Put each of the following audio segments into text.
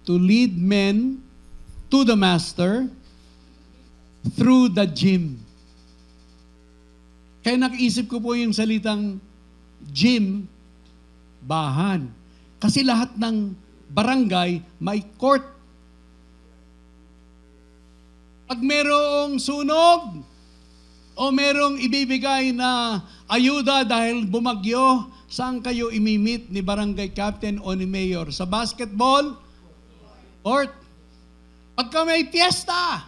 to lead men to the Master through the gym. Kaya nakiisip ko po yung salitang gym, bahan. Kasi lahat ng barangay may court. Pag merong sunog o merong ibibigay na ayuda dahil bumagyo, saan kayo imimit ni barangay captain o ni mayor? Sa basketball court. Pagka may fiesta,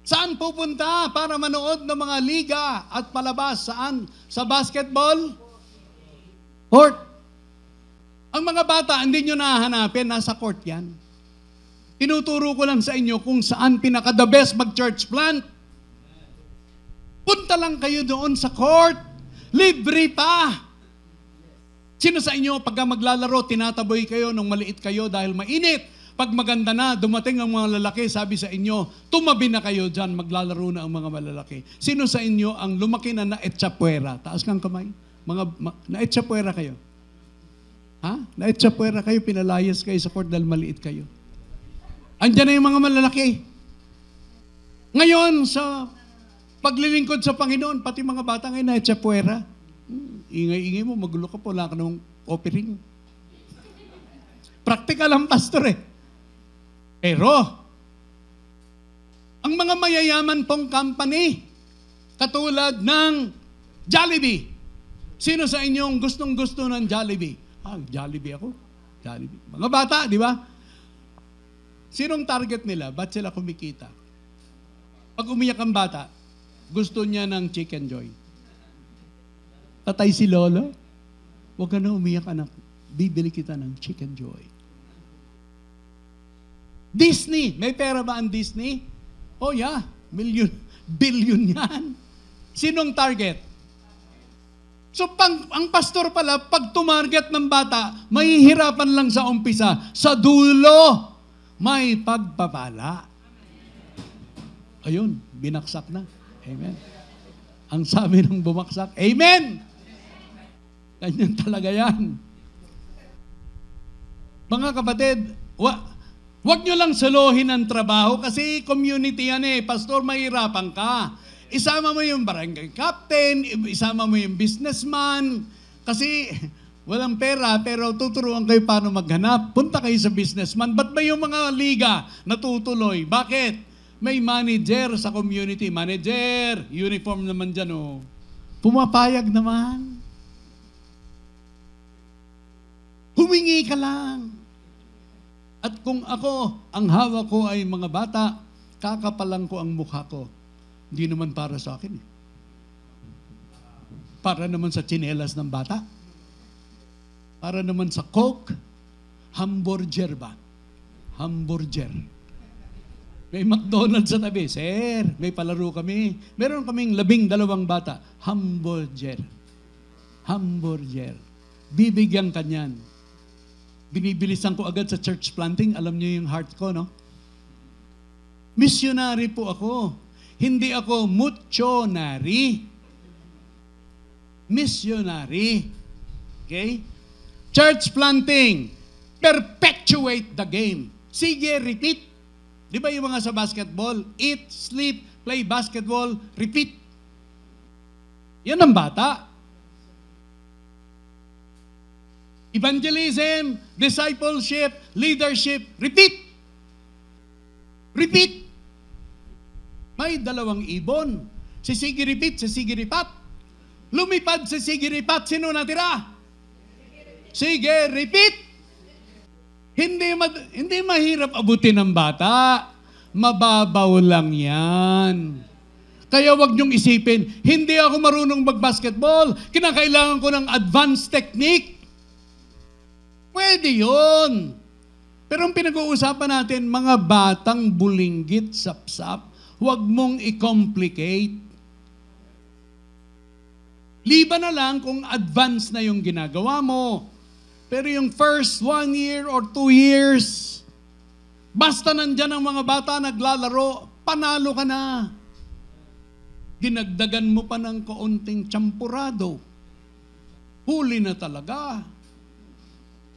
saan pupunta para manood ng mga liga at palabas? Saan? Sa basketball court. Ang mga bata, hindi nyo nahanapin, nasa court yan. Tinuturo ko lang sa inyo kung saan pinaka-the best mag-church plant. Punta lang kayo doon sa court. Libre pa. Sino sa inyo, pagka maglalaro, tinataboy kayo nung maliit kayo dahil mainit? Pag maganda na, dumating ang mga lalaki, sabi sa inyo, tumabi na kayo dyan, maglalaro na ang mga malalaki. Sino sa inyo ang lumaki na naetsapuera? Taas kang kamay. Naetsapuera kayo. Ha? Naetsapuera kayo, pinalayas kayo sa court dahil maliit kayo. Andiyan na yung mga malalaki. Ngayon, sa paglilingkod sa Panginoon, pati mga bata ngayon naetsapuera. Ingay-ingay mo, magulo ka po, wala ka nung offering. Practical ang pastor eh. Pero, ang mga mayayaman pong company, katulad ng Jollibee. Sino sa inyong gustong-gusto ng Jollibee? Jollibee ako. Jollibee. Mga bata, di ba? Sinong target nila? Ba't sila kumikita? Pag umiyak ang bata, gusto niya ng Chicken Joy. Tatay si Lolo, huwag ka na umiyak anak. Bibili kita ng Chicken Joy. Disney. May pera ba ang Disney? Oh yeah. Billion yan. Sinong target? So ang pastor pala, pag tumarget ng bata, mahihirapan lang sa umpisa. Sa dulo, may pagpapala. Ayun, binaksak na. Amen. Ang sabi ng bumaksak, Amen! Ganyan talaga yan. Mga kapatid, wag nyo lang salohin ang trabaho kasi community yan eh. Pastor, mahirapan ka. Isama mo yung barangay captain, isama mo yung businessman. Kasi walang pera, pero tuturuan kayo paano maghanap. Punta kayo sa businessman. Ba't ba yung mga liga natutuloy? Bakit? May manager sa community. Manager, uniform naman dyan oh. Pumapayag naman. Humingi ka lang. At kung ako, ang hawak ko ay mga bata, kakapalan ko ang mukha ko. Hindi naman para sa akin. Para naman sa tsinelas ng bata. Para naman sa Coke, hamburger ba? Hamburger. May McDonald's sa tabi. Sir, may palaro kami. Meron kaming 12 bata. Hamburger. Hamburger. Bibigyan ka niyan. Binibilisan ko agad sa church planting. Alam niyo yung heart ko, no? Missionary po ako. Hindi ako muchonary. Missionary. Okay? Church planting. Perpetuate the game. Sige, repeat. Di ba yung mga sa basketball? Eat, sleep, play basketball, repeat. Yan ang bata. Evangelism, discipleship, leadership, repeat. Repeat. May 2 ibon. Si Sigiripat, si Sigiripat. Lumipad si Sigiripat. Sino natira? Sige, repeat. Hindi mahirap abutin ng bata. Mababaw lang yan. Kaya wag niyong isipin, hindi ako marunong mag-basketball. Kinakailangan ko ng advanced technique. Pwede yun. Pero ang pinag-uusapan natin, mga batang bulinggit, sapsap, huwag mong i-complicate. Liba na lang kung advance na yung ginagawa mo. Pero yung first 1 year or 2 years, basta nandyan ang mga bata naglalaro, panalo ka na. Dinagdagan mo pa ng kaunting champurado. Huli na talaga.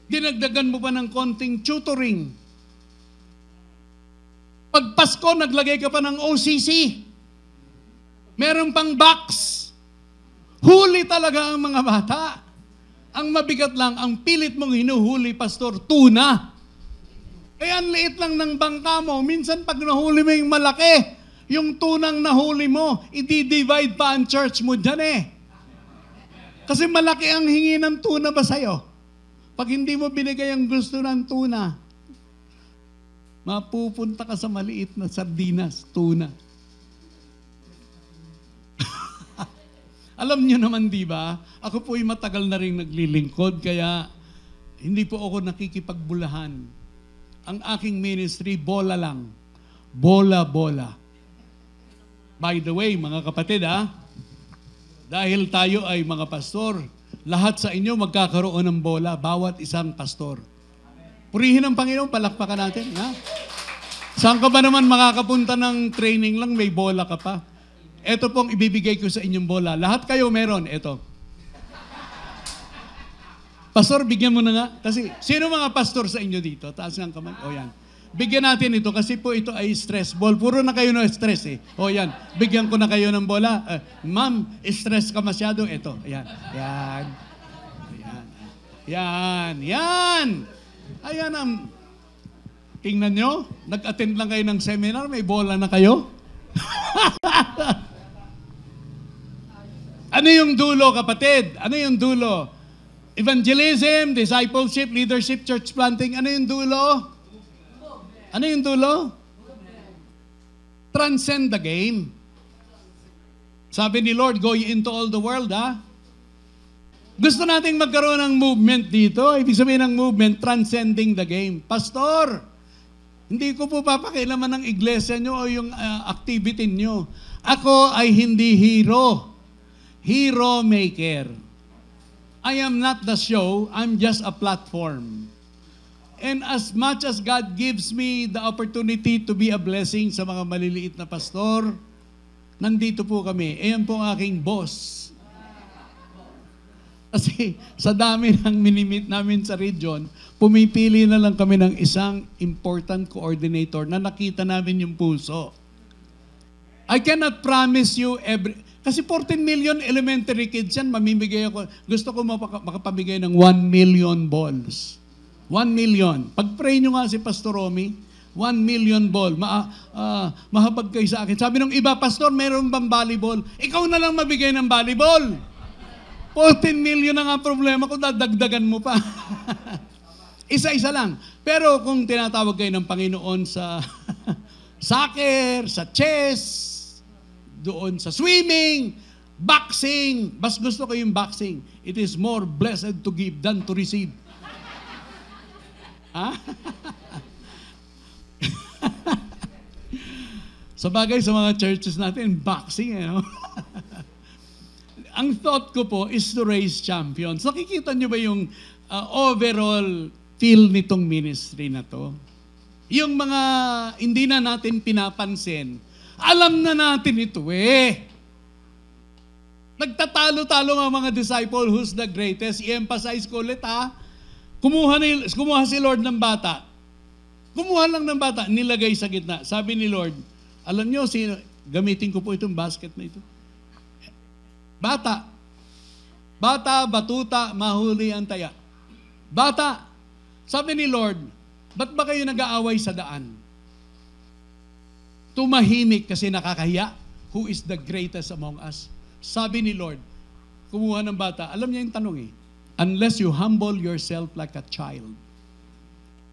Dinagdagan mo pa ng konting tutoring. Pag Pasko, naglagay ka pa ng OCC. Meron pang box. Huli talaga ang mga bata. Ang mabigat lang, ang pilit mong hinuhuli, pastor, tuna. Eh, ang liit lang ng bangka mo. Minsan pag nahuli mo yung malaki, yung tunang nahuli mo, i-divide pa ang church mo dyan eh. Kasi malaki ang hingi ng tuna ba sa'yo? Pag hindi mo binigay ang gusto ng tuna, mapupunta ka sa maliit na sardinas, tuna. Alam niyo naman, di ba? Ako po'y matagal na rin naglilingkod, kaya hindi po ako nakikipagbulahan. Ang aking ministry, bola lang. Bola-bola. By the way, mga kapatid, dahil tayo ay mga pastor, lahat sa inyo magkakaroon ng bola, bawat isang pastor. Purihin ang Panginoon, palakpakan natin. Ha? Saan ka ba naman makakapunta ng training lang, may bola ka pa? Ito pong ibibigay ko sa inyong bola. Lahat kayo meron. Ito. Pastor, bigyan mo na nga. Kasi, sino mga pastor sa inyo dito? Taas ng kamay. O yan. Bigyan natin ito kasi po ito ay stress ball. Puro na kayo na stress eh. O yan. Bigyan ko na kayo ng bola. Ma'am, stress ka masyado. Ito. Ayan. Yan. Ayan. Yan. Yan. Ayan ang... Tingnan nyo. Nag-attend lang kayo ng seminar. May bola na kayo. Ano yung dulo, kapatid? Ano yung dulo? Evangelism, discipleship, leadership, church planting. Ano yung dulo? Ano yung dulo? Transcend the game. Sabi ni Lord, go ye into all the world, Gusto nating magkaroon ng movement dito. Ibig sabihin ng movement, transcending the game. Pastor, hindi ko po papakialaman ng iglesia nyo o yung activity nyo. Ako ay hindi hero. Hero maker. I am not the show, I'm just a platform. And as much as God gives me the opportunity to be a blessing sa mga maliliit na pastor, nandito po kami. Ayan po ang aking boss. Kasi sa dami ng minimit namin sa region, pumipili na lang kami ng isang important coordinator na nakita namin yung puso. I cannot promise you kasi 14 million elementary kids yan, mamimigay ako. Gusto ko makapamigay ng 1 million balls. 1 million. Pag-pray nyo nga si Pastor Romy, 1 million ball. Mahabag kayo sa akin. Sabi nung iba, Pastor, meron bang volleyball? Ikaw na lang mabigay ng volleyball. 14 million na nga problema ko, dadagdagan mo pa. Isa-isa lang. Pero kung tinatawag kayo ng Panginoon sa soccer, sa chess, doon sa swimming, boxing, mas gusto ko yung boxing. It is more blessed to give than to receive. Sa bagay sa mga churches natin, boxing, Ang thought ko po is to raise champions. Nakikita nyo ba yung overall feel nitong ministry na to? Yung mga hindi na natin pinapansin, alam na natin ito Nagtatalo-talo nga mga disciple, who's the greatest? I-emphasize ko ulit Kumuha si Lord ng bata. Kumuha lang ng bata, nilagay sa gitna. Sabi ni Lord, alam nyo, gamitin ko po itong basket na ito. Bata, batuta, mahuli ang taya. Bata, sabi ni Lord, ba't ba kayo nag-aaway sa daan? Tumahimik kasi nakakahiya. Who is the greatest among us? Sabi ni Lord, kumuha ng bata, alam niya yung tanong unless you humble yourself like a child,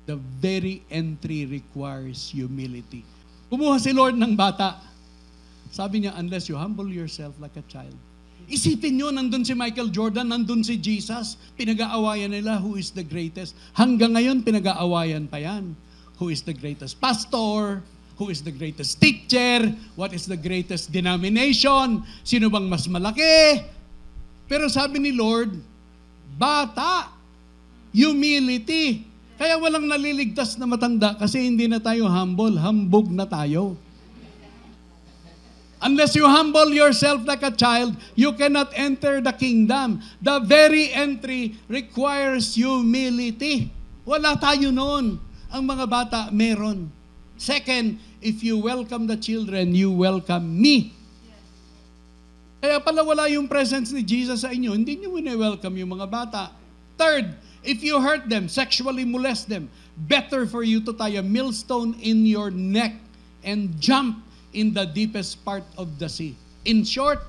the very entry requires humility. Kumuha si Lord ng bata. Sabi niya, unless you humble yourself like a child. Isipin nyo, nandun si Michael Jordan, nandun si Jesus, pinag-aawayan nila, who is the greatest? Hanggang ngayon, pinag-aawayan pa yan. Who is the greatest pastor? Who is the greatest teacher? What is the greatest denomination? Sino bang mas malaki? Pero sabi ni Lord, bata, humility. Kaya walang naliligtas na matanda kasi hindi na tayo humble, hambog na tayo. Unless you humble yourself like a child, you cannot enter the kingdom. The very entry requires humility. Wala tayo noon. Ang mga bata meron. Second if you welcome the children, you welcome me. Kaya pala wala yung presence ni Jesus sa inyo, hindi nyo wini-welcome yung mga bata. Third, if you hurt them, sexually molest them, better for you to tie a millstone in your neck and jump in the deepest part of the sea. In short,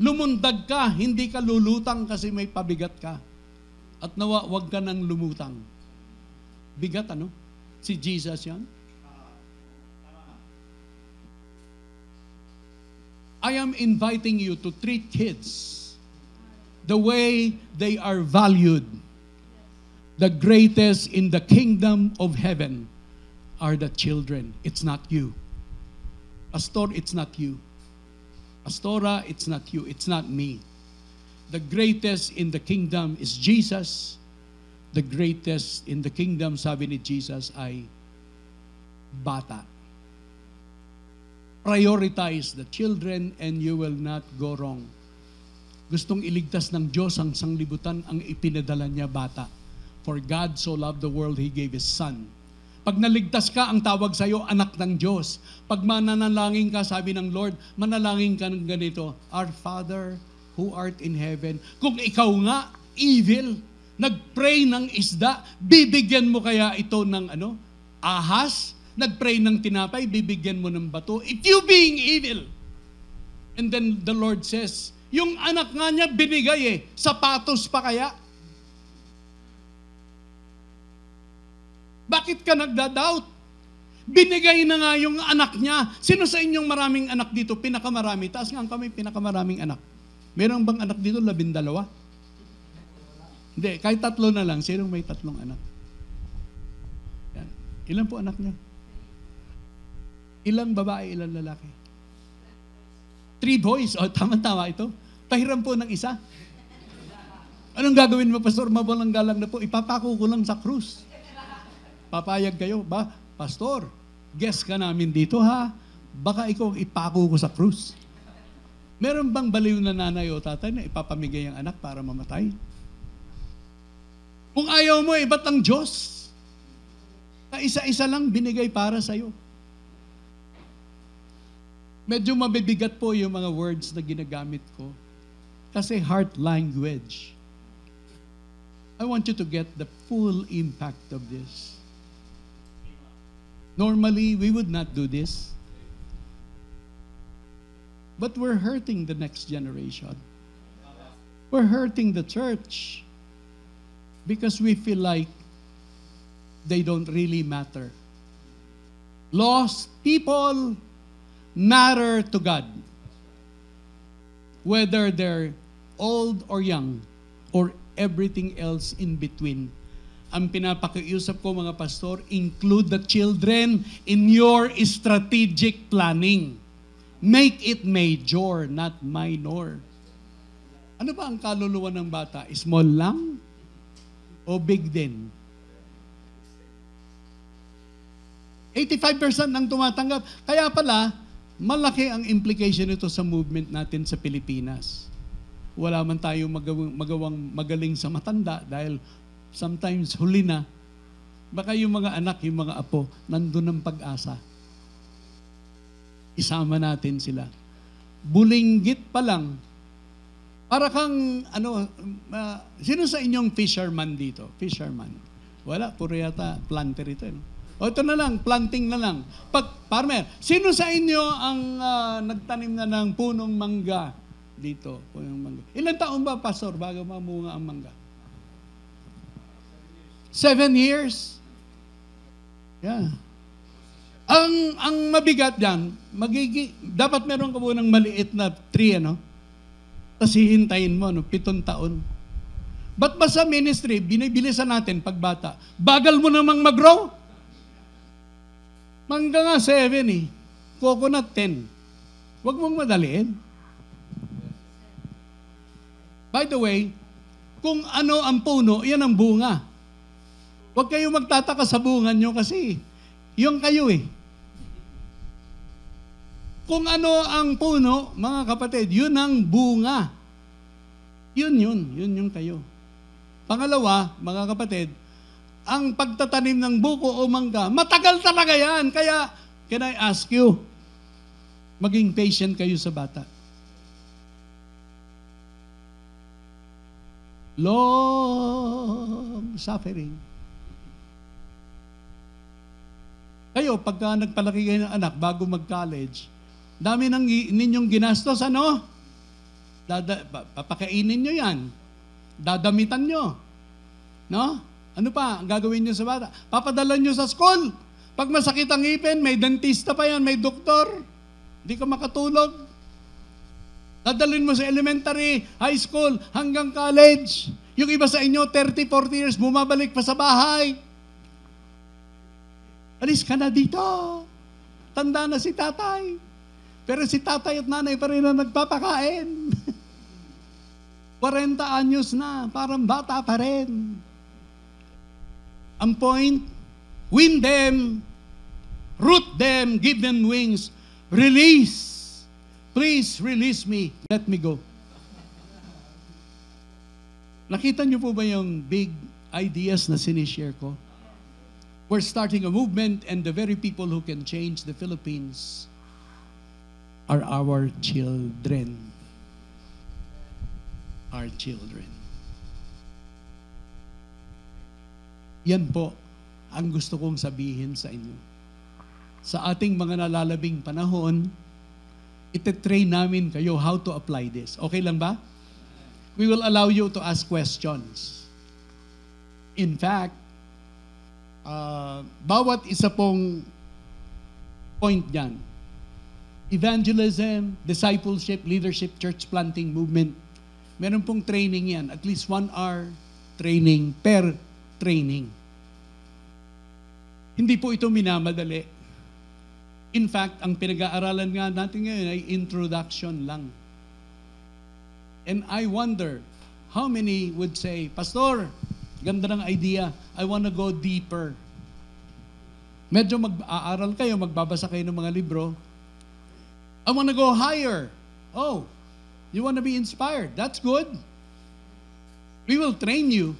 lumundag ka, hindi ka lulutang kasi may pabigat ka. At nawa, wag ka nang lumutang. Bigat ano? Si Jesus yan? I am inviting you to treat kids the way they are valued. The greatest in the kingdom of heaven are the children. It's not you. Pastor, it's not you. Pastora, it's not you. It's not me. The greatest in the kingdom is Jesus. The greatest in the kingdom, sabi ni Jesus, ay bata. Prioritize the children and you will not go wrong. Gustong iligtas ng Diyos ang sanglibutan, ang ipinadala niya bata. For God so loved the world, He gave His Son. Pag naligtas ka, ang tawag sa'yo, anak ng Diyos. Pag mananalangin ka, sabi ng Lord, manalangin ka ng ganito, Our Father who art in heaven. Kung ikaw nga, evil, nagpray ng isda, bibigyan mo kaya ito ng ahas? Nagpray ng tinapay, bibigyan mo ng bato. If you being evil. And then the Lord says, yung anak nga niya binigay sapatos pa kaya? Bakit ka nagda-doubt? Binigay na nga yung anak niya. Sino sa inyong maraming anak dito? Pinakamarami. Taas nga ang kamay, pinakamaraming anak. Meron bang anak dito? 12? Hindi, kahit 3 na lang. Sinong may 3 anak? Yan. Ilan po anak niya? Ilang babae, ilang lalaki? 3 boys. O, tama-tama ito. Pahiram po ng isa. Anong gagawin mo, Pastor? Mabalang galang na po. Ipapako ko lang sa krus. Papayag kayo. Ba, Pastor, guest ka namin dito ha. Baka ikaw ipako ko sa krus. Meron bang baliw na nanay o tatay na ipapamigay ang anak para mamatay? Kung ayaw mo, ba't ang Diyos? Isa-isa lang binigay para sa'yo. Medyo mabibigat po yung mga words na ginagamit ko. Kasi heart language. I want you to get the full impact of this. Normally, we would not do this. But we're hurting the next generation. We're hurting the church. Because we feel like they don't really matter. Lost people matter to God. Whether they're old or young, or everything else in between. Ang pinapakiusap ko mga pastor, include the children in your strategic planning. Make it major, not minor. Ano ba ang kaluluwa ng bata? Small lang? O big din? 85% ang tumatanggap. Kaya pala, malaki ang implication nito sa movement natin sa Pilipinas. Wala man tayo magawang magaling sa matanda dahil sometimes huli na. Baka yung mga anak, yung mga apo, nandun ang pag-asa. Isama natin sila. Bulinggit pa lang. Para kang, sino sa inyong fisherman dito? Fisherman. Wala, puro yata planter ito. O ito na lang, planting na lang. Farmer, sino sa inyo ang nagtanim na ng punong mangga dito? Punong mangga. Ilan taon ba, Pastor, bago mamunga ang mangga? 7 years? Yeah. Ang mabigat diyan, dapat meron ka po ng maliit na tree, Tapos hihintayin mo, 7 taon. Ba't ba sa ministry, binibilisan natin pagbata? Bagal mo namang mag-grow? Mangga nga 7 Coconut 10. Huwag mong madaliin. By the way, kung ano ang puno, yan ang bunga. Huwag kayong magtataka sa bunga nyo kasi yung kayo Kung ano ang puno, mga kapatid, yun ang bunga. Yun yung kayo. Pangalawa, mga kapatid, ang pagtatanim ng buko o mangga, matagal talaga yan. Kaya Can I ask you, maging patient kayo sa bata? Long suffering. Kayo, pagka nagpalaki kayo ng anak bago mag-college, dami nang ninyong ginastos, ano? Papakainin nyo yan. Dadamitan nyo. No? Ano pa ang gagawin nyo sa bata? Papadala nyo sa school. Pag masakit ang ngipin, may dentista pa yan, may doktor. Hindi ka makatulog. Dadalhin mo sa elementary, high school, hanggang college. Yung iba sa inyo, 30, 40 years, bumabalik pa sa bahay. Alis ka na dito. Tanda na si tatay. Pero si tatay at nanay pa rin na nagpapakain. 40 anyos na, parang bata pa rin. Ang point, win them, root them, give them wings, release. Please release me. Let me go. Nakita niyo po ba yung big ideas na sinishare ko? We're starting a movement and the very people who can change the Philippines are our children. Our children. Yan po ang gusto kong sabihin sa inyo. Sa ating mga nalalabing panahon, ite-train namin kayo how to apply this. Okay lang ba? We will allow you to ask questions. In fact, bawat isa pong point dyan, evangelism, discipleship, leadership, church planting movement, meron pong training yan, at least 1 hour training per training. Hindi po ito minamadali. In fact, ang pinag-aaralan nga natin ngayon ay introduction lang. And I wonder, how many would say, Pastor, ganda ng idea, I want to go deeper. Medyo mag-aaral kayo, magbabasa kayo ng mga libro. I want to go higher. Oh, you want to be inspired. That's good. We will train you.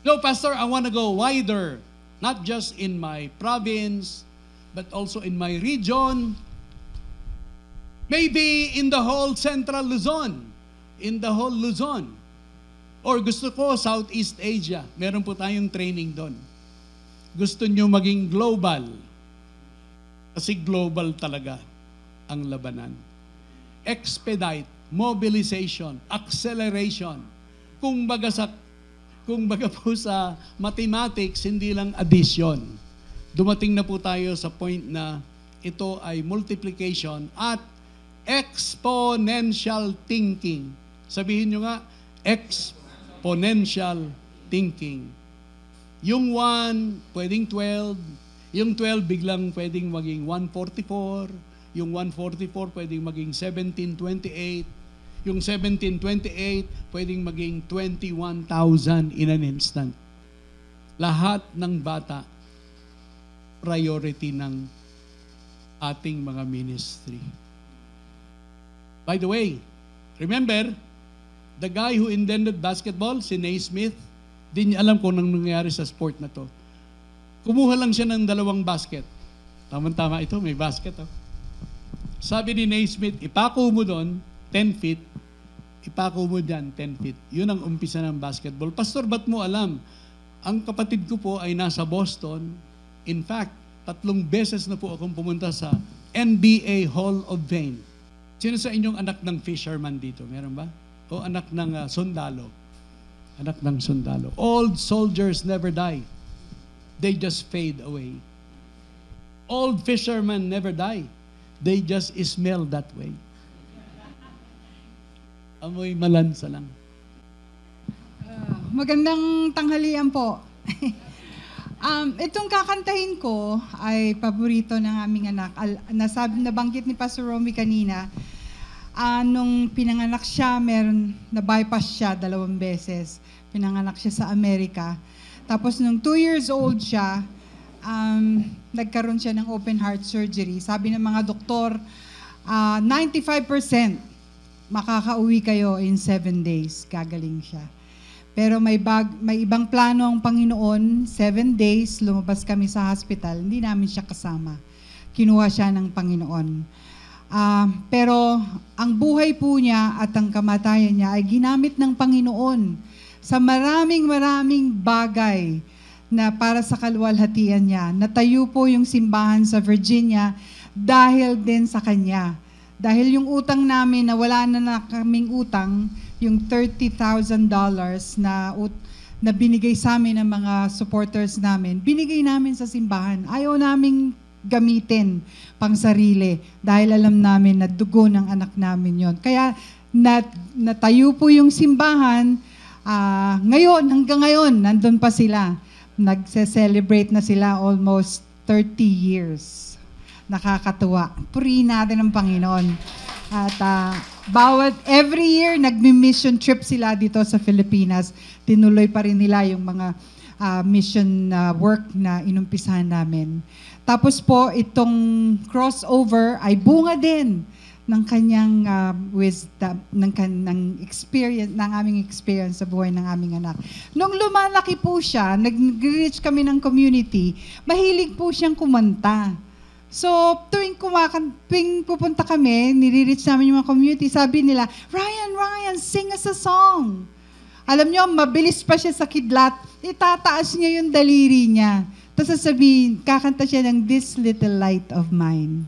No, Pastor, I want to go wider. Not just in my province, but also in my region, maybe in the whole Central Luzon, in the whole Luzon. Or gusto ko, Southeast Asia, meron po tayong training doon. Gusto nyo maging global, kasi global talaga ang labanan. Expedite, mobilization, acceleration. Kung baga po sa mathematics, hindi lang addition. Dumating na po tayo sa point na ito ay multiplication at exponential thinking. Sabihin nyo nga, exponential thinking. Yung 1, pwedeng 12. Yung 12, biglang pwedeng maging 144. Yung 144, pwedeng maging 1728. Yung 1728, pwedeng maging 21,000 in an instant. Lahat ng bata, priority ng ating mga ministry. By the way, remember, the guy who invented basketball, si Naismith, di niya alam kung anong nangyari sa sport na to. Kumuha lang siya ng 2 basket. Tama-tama ito, may basket. Oh. Sabi ni Naismith, ipako mo doon, 10 feet, ipako mo dyan, 10 feet. Yun ang umpisa ng basketball. Pastor, ba't mo alam? Ang kapatid ko po ay nasa Boston. In fact, 3 beses na po akong pumunta sa NBA Hall of Fame. Sino sa inyong anak ng fisherman dito? Meron ba? O anak ng sundalo? Anak ng sundalo. Old soldiers never die. They just fade away. Old fishermen never die. They just smell that way. Amoy malansa lang. Magandang tanghalian po. Itong kakantahin ko ay paborito ng aming anak. Nabanggit ni Pastor Romy kanina, nung pinanganak siya, na-bypass siya 2 beses. Pinanganak siya sa Amerika. Tapos nung 2 years old siya, nagkaroon siya ng open heart surgery. Sabi ng mga doktor, 95% makakauwi kayo in 7 days. Gagaling siya. Pero may ibang plano ang Panginoon. 7 days, lumabas kami sa hospital, hindi namin siya kasama. kinuha siya ng Panginoon. Pero ang buhay po niya at ang kamatayan niya ay ginamit ng Panginoon sa maraming bagay na para sa kaluwalhatian niya. Natayo po yung simbahan sa Virginia dahil din sa kanya. Dahil yung utang namin na wala na kaming utang, yung $30,000 na binigay sa amin ng mga supporters namin, binigay namin sa simbahan. Ayaw naming gamitin pang sarili dahil alam namin na dugo ng anak namin yon. Kaya natayo po yung simbahan. Hanggang ngayon, nandun pa sila. Nagse-celebrate na sila almost 30 years. Nakakatuwa. Purihin natin ang Panginoon. At every year, nagmi-mission trip sila dito sa Pilipinas. Tinuloy pa rin nila yung mga mission work na inumpisahan namin. Tapos po, itong crossover ay bunga din ng kanyang wisdom, ng experience, ng aming experience sa buhay ng aming anak. Nung lumalaki po siya, nag-reach kami ng community, mahilig po siyang kumanta. So, tuwing pupunta kami, nire-reach namin yung mga community, sabi nila, Ryan, sing us a song. Alam niyo, mabilis pa siya sa kidlat, itataas niya yung daliri niya. Tapos sasabihin, kakanta siya ng This Little Light of Mine.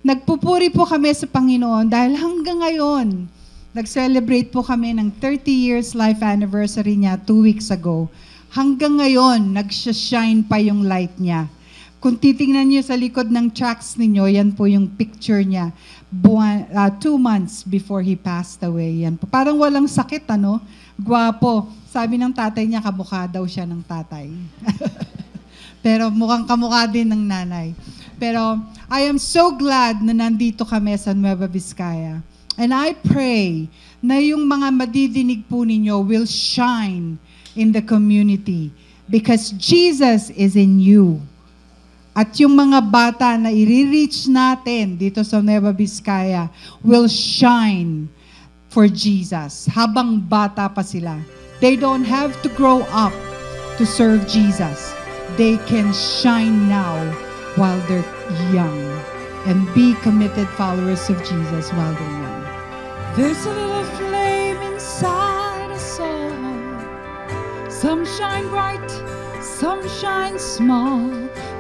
Nagpupuri po kami sa Panginoon dahil hanggang ngayon, nag-celebrate po kami ng 30 years life anniversary niya 2 weeks ago. Hanggang ngayon, nag-shine pa yung light niya. Kung titingnan niyo sa likod ng tracks ninyo, yan po yung picture niya. 2 months before he passed away. Yan po. Parang walang sakit, ano? Gwapo. Sabi ng tatay niya, kamukha daw siya ng tatay. Pero mukhang kamukha din ng nanay. Pero I am so glad na nandito kami sa Nueva Vizcaya. And I pray na yung mga madidinig po ninyo will shine in the community because Jesus is in you. At yung mga bata na i-reach natin dito sa Nueva Vizcaya will shine for Jesus habang bata pa sila. They don't have to grow up to serve Jesus. They can shine now while they're young and be committed followers of Jesus while they're young. There's a little flame inside us all. Some shine bright, some shine small.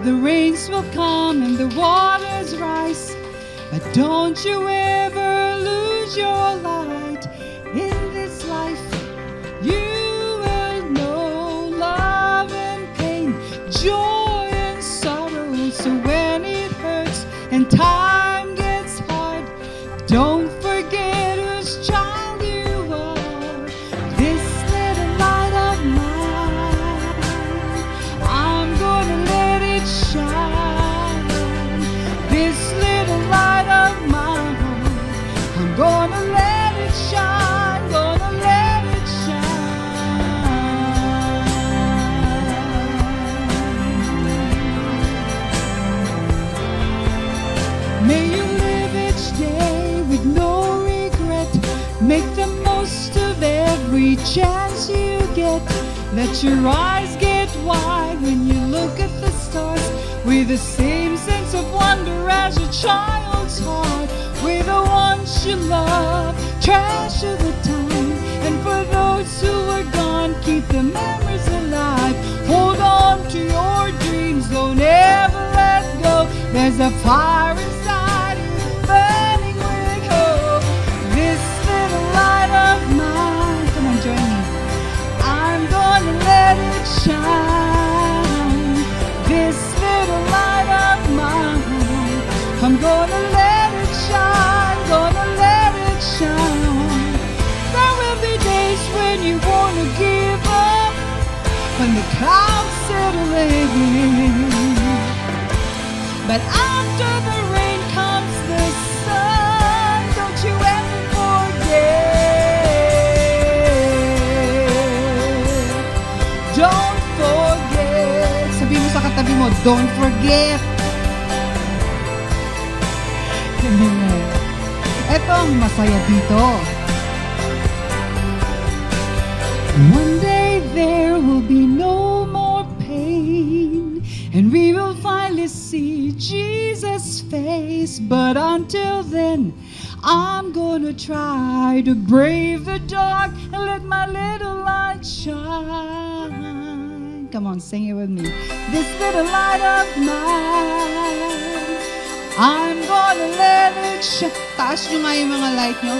The rains will come and the waters rise. But don't you ever lose your light in this life. You will know love and pain, joy and sorrow. So when it hurts and time gets hard, don't forget whose child you are. This little light of mine, I'm gonna let it shine. This little light of mine, I'm gonna let it shine, gonna let it shine. May you live each day with no regret. Make the most of every chance you get. Let your eyes get wide when you look at the stars with the same sense of wonder as a child's heart. With the ones you love, treasure the time. And for those who are gone, keep the memories alive. Hold on to your dreams, don't ever let go. There's a fire inside you, burning with hope. This little light of mine, come on, join me. I'm gonna let it shine. This little light of mine, I'm gonna let it shine, gonna let it shine. There will be days when you wanna give up, when the clouds settle in. But after the rain comes the sun, don't you ever forget. Don't forget. Sabi mo sa katabi mo, don't forget. Ito ang masaya dito. One day there will be no more pain, and we will finally see Jesus' face. But until then, I'm gonna try to brave the dark and let my little light shine. Come on, sing it with me. This little light of mine, I'm gonna let it shine. Taas nyo nga yung mga light nyo.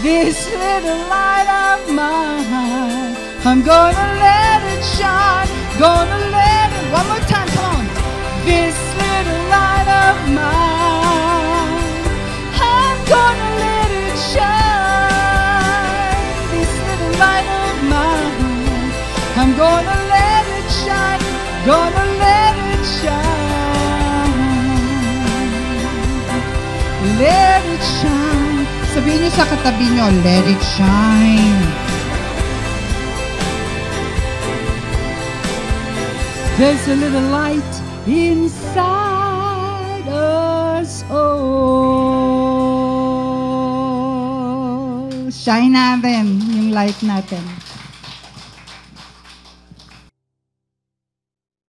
This little light of mine, I'm gonna let it shine. Gonna let it, one more time, come on. This little light of mine, I'm gonna let it shine. This little light of mine, I'm gonna let it shine. Gonna let it shine. Let it shine. Sabihin niyo sa katabi niyo, let it shine. There's a little light inside us all. Shine natin yung light natin.